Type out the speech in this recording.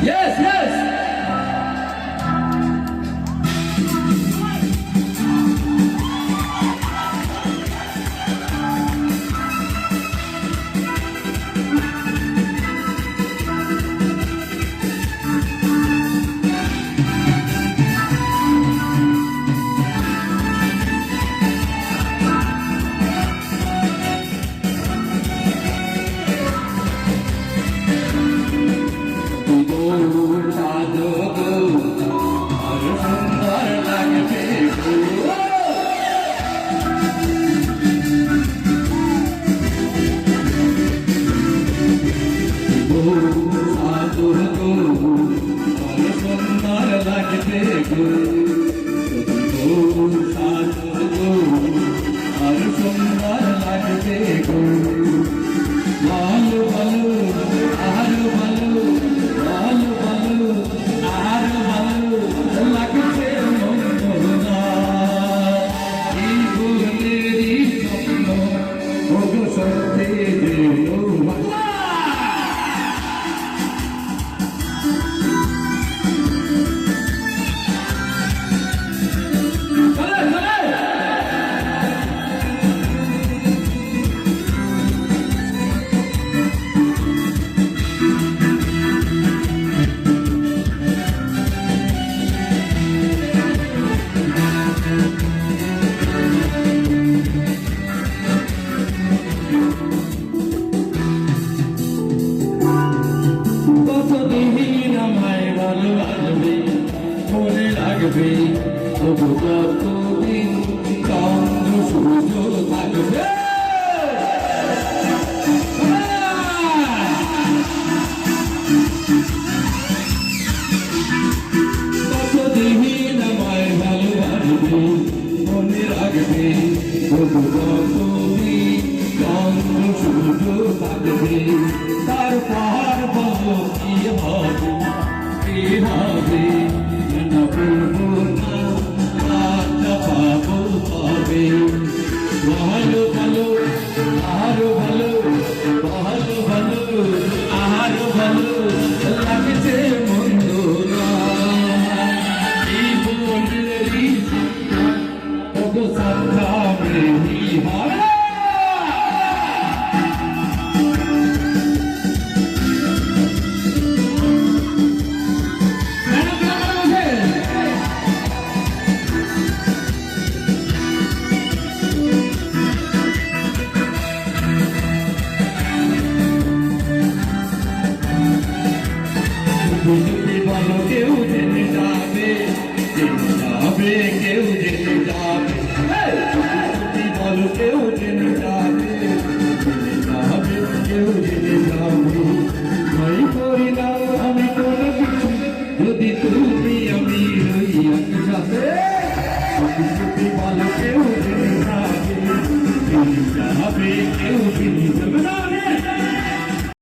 Yes, yes. তবু কতদিন চন্দ্র সূর্য থাকবে কতদিন আমায় ভালোবাসবে মনে রাখবে তবু কতদিন চন্দ্র সূর্য থাকবে তারপর বলো কি হবে কি হবে না বলবো না পাবো পাবে ভালো ভালো আরো ভালো ভালো ভালো আরো ভালো লাগছে মন্দ না এই বললেই কত সামনে হয় যদি বলো কেউ জেনে যাবে কেউ জেনে যাবে যদি বলো কেউ জেনে যাবে কেউ জেনে যাবে ভয় করি না আমি কোনো কিছু যদি তুমি আমি রই একসাথে যদি বলো কেউ জেনে যাবে কেউ জেনে যাবে না